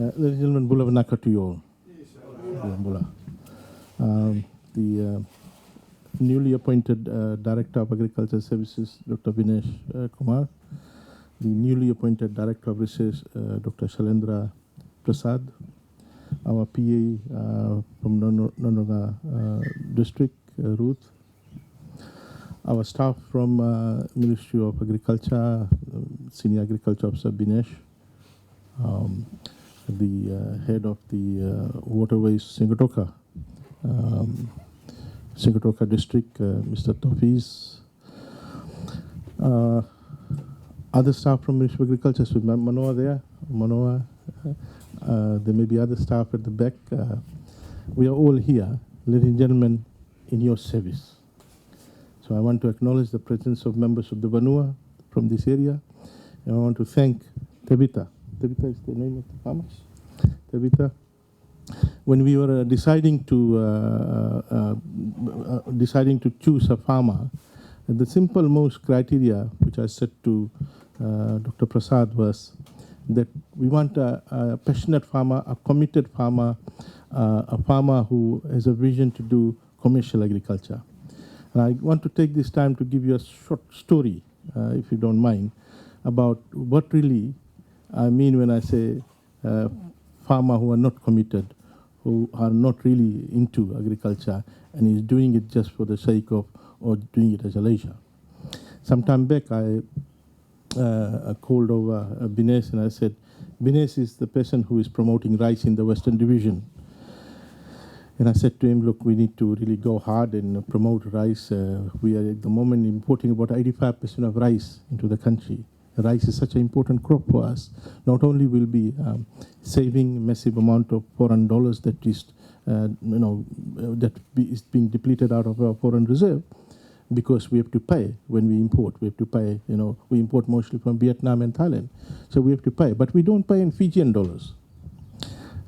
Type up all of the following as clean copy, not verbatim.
Ladies and gentlemen, Bula Vanaka to you all. Bula. The newly appointed Director of Agriculture Services, Dr. Vinesh Kumar, the newly appointed Director of Research, Dr. Shailendra Prasad, our PA from Nonroga District, Ruth, our staff from Ministry of Agriculture, Senior Agriculture Officer Binesh, the head of the Waterways, Sigatoka, Sigatoka District, Mr. Tofis, other staff from Ministry of Agriculture, so Manoa there, Manoa, there may be other staff at the back. We are all here, ladies and gentlemen, in your service. So I want to acknowledge the presence of members of the Vanua from this area. And I want to thank Tabitha. Tabitha is the name of the farmers. Tabitha. When we were deciding to choose a farmer, the simple most criteria which I said to Dr. Prasad was that we want a passionate farmer, a committed farmer, a farmer who has a vision to do commercial agriculture. And I want to take this time to give you a short story, if you don't mind, about what really I mean when I say farmer who are not committed, who are not really into agriculture and is doing it just for the sake of or doing it as a leisure. Some time back I called over Bines and I said, Bines is the person who is promoting rice in the Western Division. And I said to him, look, we need to really go hard and promote rice. We are at the moment importing about 85% of rice into the country. Rice is such an important crop for us. Not only will be saving massive amount of foreign dollars that is, is being depleted out of our foreign reserve, because we have to pay when we import. We have to pay, we import mostly from Vietnam and Thailand. So we have to pay, but we don't pay in Fijian dollars.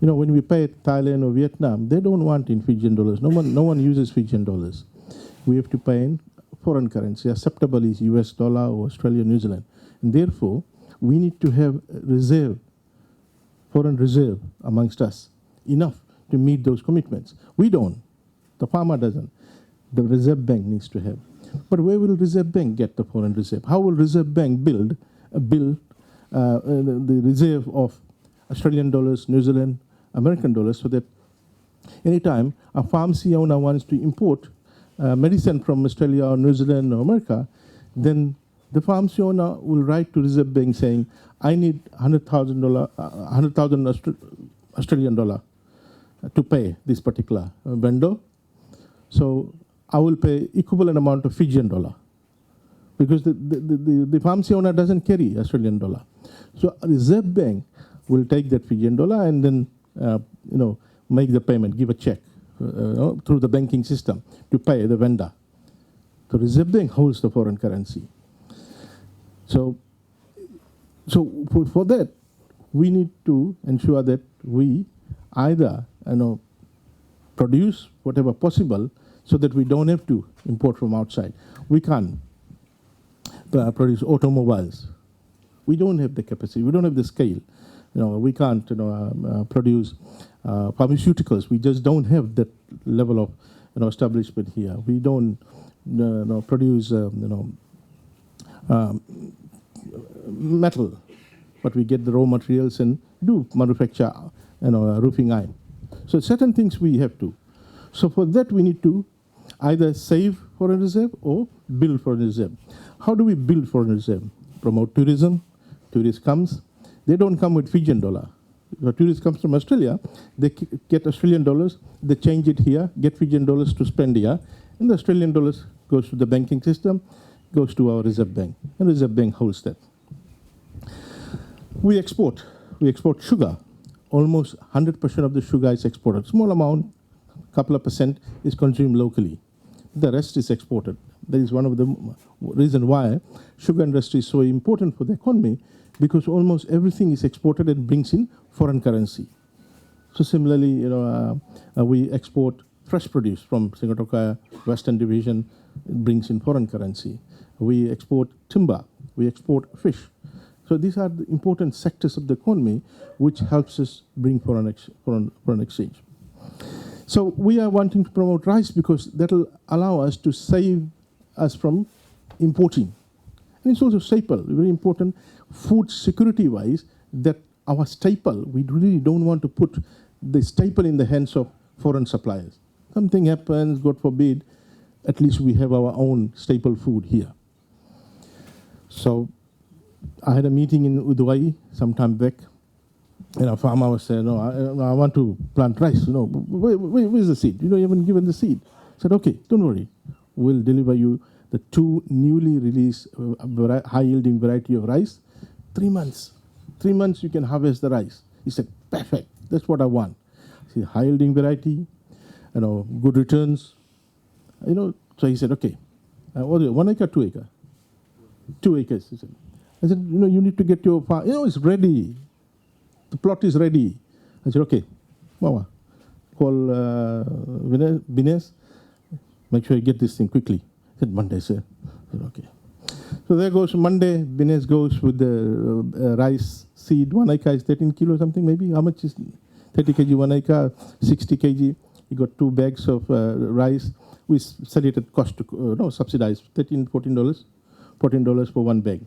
When we pay Thailand or Vietnam, they don't want in Fijian dollars. No one uses Fijian dollars. We have to pay in foreign currency. Acceptable is US dollar or Australia, New Zealand. And therefore, we need to have reserve, foreign reserve amongst us, enough to meet those commitments. We don't. The farmer doesn't. The Reserve Bank needs to have. But where will Reserve Bank get the foreign reserve? How will Reserve Bank build the reserve of Australian dollars, New Zealand, American dollars, so that anytime a pharmacy owner wants to import medicine from Australia or New Zealand or America, then the pharmacy owner will write to Reserve Bank saying, I need $100,000 Australian dollar to pay this particular vendor. So I will pay equivalent amount of Fijian dollar, because the pharmacy owner doesn't carry Australian dollar. So Reserve Bank will take that Fijian dollar and then make the payment, give a check through the banking system to pay the vendor. So Reserve Bank holds the foreign currency. So for that, we need to ensure that we either produce whatever possible so that we don't have to import from outside. We can't produce automobiles. We don't have the capacity. We don't have the scale. We can't produce pharmaceuticals. We just don't have that level of establishment here. We don't produce metal, but we get the raw materials and do manufacture roofing iron. So certain things we have to. So for that we need to either save foreign reserve or build foreign reserve. How do we build foreign reserve? Promote tourism. Tourist comes. They don't come with Fijian dollar. If a tourist comes from Australia, they get Australian dollars, they change it here, get Fijian dollars to spend here, and the Australian dollars goes to the banking system, goes to our Reserve Bank, and Reserve Bank holds that. We export sugar. Almost 100% of the sugar is exported. Small amount, couple of percent is consumed locally. The rest is exported. That is one of the reasons why sugar industry is so important for the economy, because almost everything is exported and brings in foreign currency. So similarly, we export fresh produce from Sigatoka Western Division. It brings in foreign currency. We export timber. We export fish. So these are the important sectors of the economy which helps us bring foreign exchange. So we are wanting to promote rice because that will allow us to save us from importing. And it's also staple, very important food security-wise, that our staple, we really don't want to put the staple in the hands of foreign suppliers. Something happens, God forbid, at least we have our own staple food here. So I had a meeting in Uduai some time back, and a farmer was saying, no, I want to plant rice. Where's the seed? You haven't given the seed. I said, okay, don't worry. We'll deliver you the 2 newly released high-yielding variety of rice. 3 months. 3 months you can harvest the rice. He said, perfect. That's what I want. See, high-yielding variety, good returns. So he said, okay. What is it, 1 acre, 2 acre? 2 acres, he said. I said, you need to get your farm. It's ready. The plot is ready. I said, okay, Mama, call Bines, make sure you get this thing quickly. I said, Monday, sir. I said, okay. So there goes Monday, Bines goes with the rice seed. 1 acre is 13 kilo something maybe. How much is 30 kg 1 acre? 60 kg. He got 2 bags of rice. We sell it at cost, subsidized, $13, $14. $14 for 1 bag.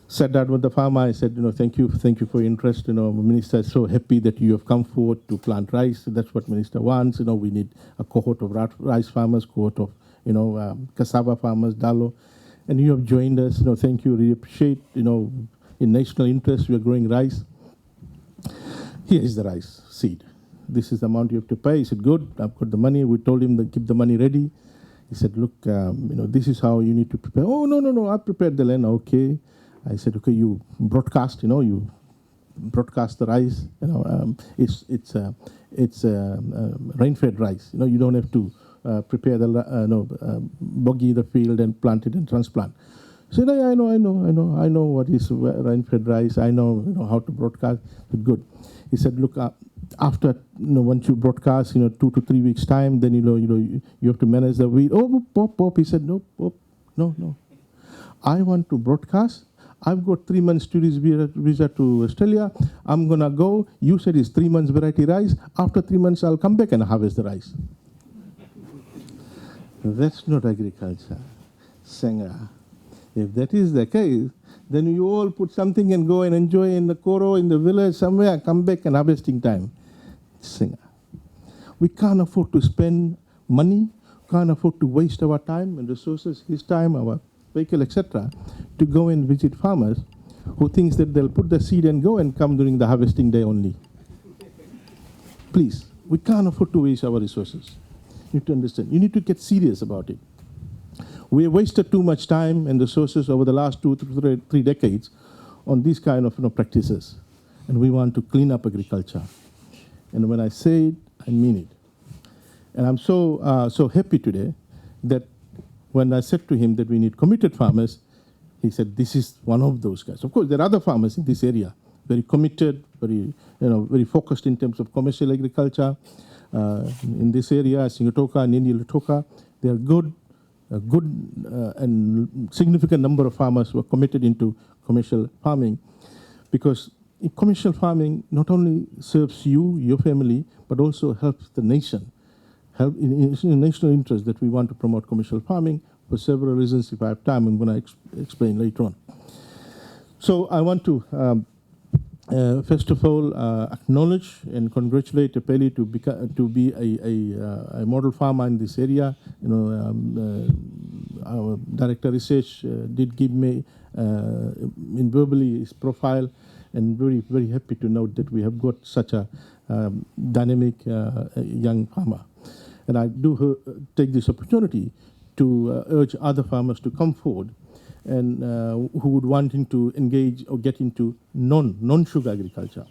Sat down with the farmer. I said, thank you for your interest. Minister is so happy that you have come forward to plant rice. That's what Minister wants. We need a cohort of rice farmers, cohort of cassava farmers, dalo, and you have joined us. Thank you. Really appreciate. In national interest, we are growing rice. Here is the rice seed. This is the amount you have to pay. He said, good. I've got the money. We told him to keep the money ready. He said, look, this is how you need to prepare. Oh, no, I prepared the land. Okay. I said, okay, you broadcast, you broadcast the rice. It's rain-fed rice. You don't have to prepare the boggy the field and plant it and transplant. I said, I know what is rain-fed rice. I know, how to broadcast. But good. He said, look, after once you broadcast, 2 to 3 weeks time, then you have to manage the weed. Oh, pop. He said, no. I want to broadcast. I've got 3 months tourist visa to Australia. I'm gonna go. You said it's 3 months variety rice. After 3 months, I'll come back and harvest the rice. That's not agriculture, Senga. If that is the case, then you all put something and go and enjoy in the Koro, in the village somewhere, come back and harvesting time. Senga. We can't afford to spend money, can't afford to waste our time and resources, his time, our vehicle, etc., to go and visit farmers who thinks that they'll put the seed and go and come during the harvesting day only. Please, we can't afford to waste our resources. You need to understand. You need to get serious about it. We have wasted too much time and resources over the last 2 to 3 decades on these kind of practices, and we want to clean up agriculture. And when I say it, I mean it. And I'm so happy today that when I said to him that we need committed farmers, he said, this is one of those guys. Of course, there are other farmers in this area, very committed, very focused in terms of commercial agriculture. In this area, Sigatoka and Latoka, they are good and significant number of farmers who are committed into commercial farming, because commercial farming not only serves you, your family, but also helps the nation. It's in national interest that we want to promote commercial farming for several reasons. If I have time, I'm going to explain later on. So I want to, first of all, acknowledge and congratulate Peli to be a model farmer in this area. Our director of research did give me verbally his profile, and very, very happy to note that we have got such a dynamic young farmer. And I do take this opportunity to urge other farmers to come forward and who would want to engage or get into non-sugar agriculture.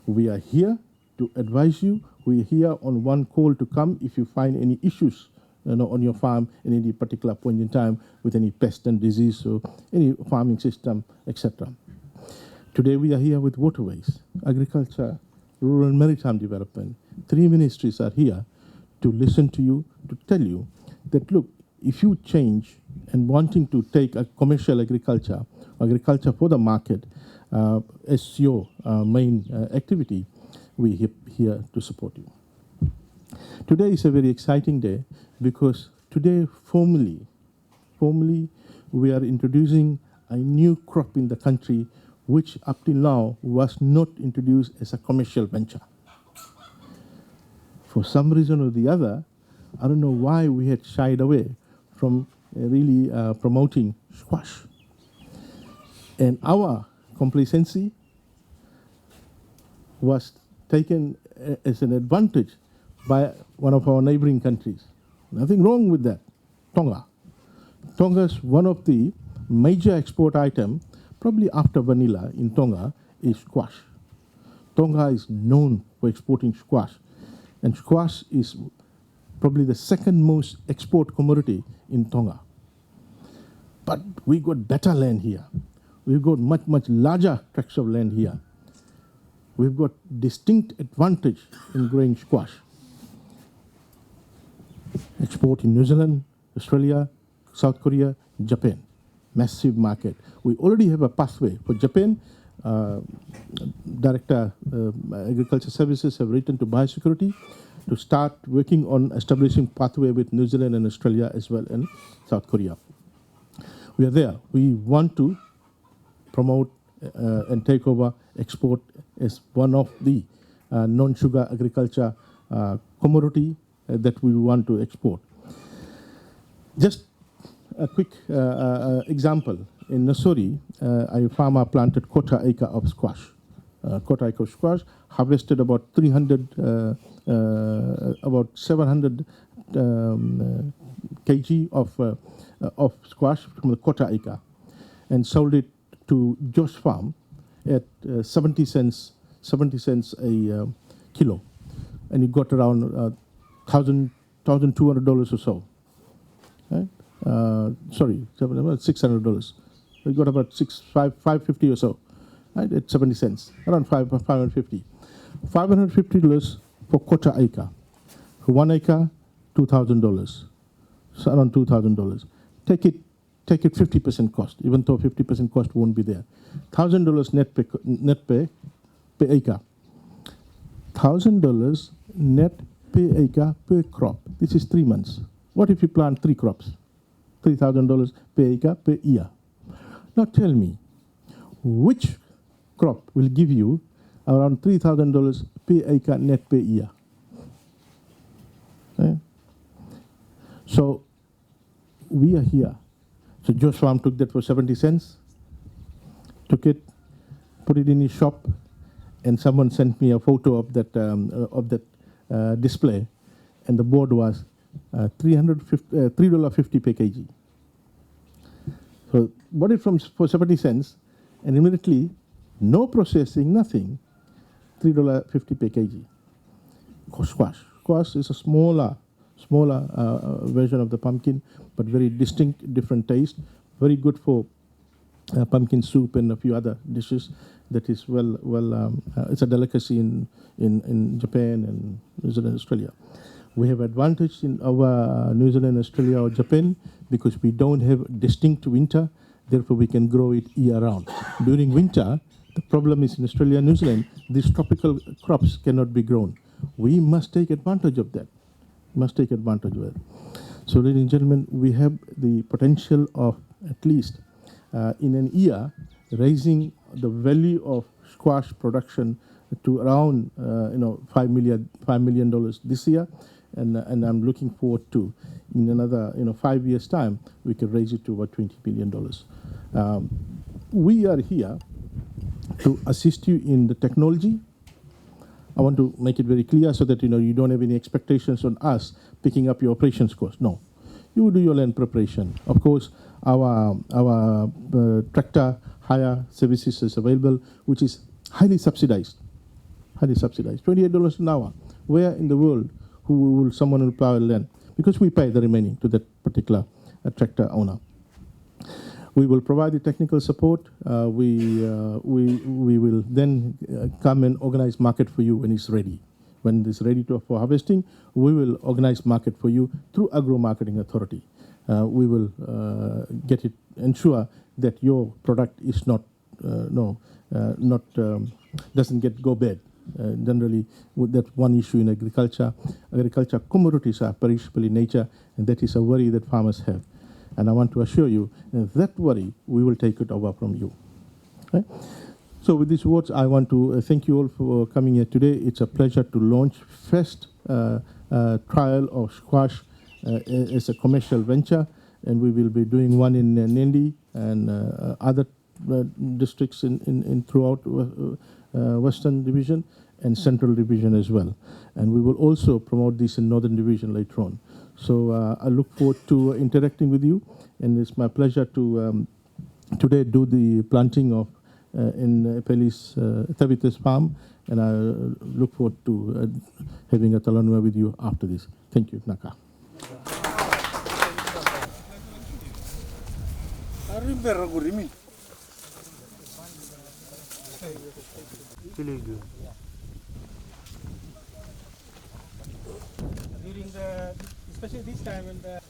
We are here to advise you. We are here on one call to come if you find any issues on your farm in any particular point in time with any pest and disease or any farming system, etc. Today we are here with Waterways, Agriculture, Rural and Maritime Development. 3 ministries are here to listen to you, to tell you that, look, if you change and wanting to take a commercial agriculture for the market as your main activity, we're here to support you. Today is a very exciting day because today formally we are introducing a new crop in the country which up till now was not introduced as a commercial venture. For some reason or the other, I don't know why we had shied away from really promoting squash. And our complacency was taken as an advantage by one of our neighboring countries. Nothing wrong with that. Tonga. Tonga's one of the major export item, probably after vanilla in Tonga, is squash. Tonga is known for exporting squash. And squash is probably the second most export commodity in Tonga. But we got better land here. We've got much larger tracts of land here. We've got distinct advantage in growing squash. Export in New Zealand, Australia, South Korea, Japan. Massive market. We already have a pathway for Japan. Director Agriculture Services have written to Biosecurity to start working on establishing pathway with New Zealand and Australia as well and South Korea. We are there. We want to promote and take over export as one of the non-sugar agriculture commodity that we want to export. Just a quick example. In Nasori, a farmer planted quarter acre of squash. Quarter acre of squash, harvested about 700 kg of squash from the quarter acre, and sold it to Josh Farm at 70 cents a kilo, and he got around $1,200 or so. Right? Sorry, $600. We got about $550 or so, right? At 70 cents, around $550. $550 for quarter acre. For 1 acre, $2,000. So around $2,000. Take it 50% cost, even though 50% cost won't be there. $1,000 net per acre. $1,000 net per acre per crop. This is 3 months. What if you plant 3 crops? $3,000 per acre per year. Now tell me, which crop will give you around $3,000 per acre net per year? Okay? So we are here. So Josh Farm took that for 70 cents, took it, put it in his shop, and someone sent me a photo of that display, and the board was $3.50 per kg. So bought it for 70 cents, and immediately, no processing, nothing, $3.50 per kg. Squash. Squash is a smaller version of the pumpkin, but very distinct, different taste. Very good for pumpkin soup and a few other dishes. That is it's a delicacy in Japan and New Zealand, Australia. We have advantage in our New Zealand, Australia, or Japan because we don't have distinct winter. Therefore, we can grow it year round. During winter, the problem is in Australia and New Zealand, these tropical crops cannot be grown. We must take advantage of that. So, ladies and gentlemen, we have the potential of at least in an year raising the value of squash production to around $5 million this year, and I'm looking forward to in another 5 years' time we can raise it to about $20 million. We are here to assist you in the technology. I want to make it very clear so that you don't have any expectations on us picking up your operations cost. No, you do your land preparation. Of course, our tractor hire services is available, which is highly subsidized. $28 an hour. Where in the world someone will plow land? Because we pay the remaining to that particular tractor owner. We will provide the technical support. We will then come and organize market for you when it's ready. When it's ready for harvesting, we will organize market for you through Agro Marketing Authority. we will ensure that your product is not doesn't go bad. Generally, that's one issue in agriculture. Agriculture commodities are perishable in nature, and that is a worry that farmers have. And I want to assure you that worry, we will take it over from you. Right? So with these words, I want to thank you all for coming here today. It's a pleasure to launch first trial of squash as a commercial venture, and we will be doing one in Nindi and other districts in throughout Western Division and Central Division as well. And we will also promote this in Northern Division later on. So I look forward to interacting with you, and it's my pleasure to today do the planting of in Peli's Tabitha's farm, and I look forward to having a talanua with you after this. Thank you, Naka. During especially this time when the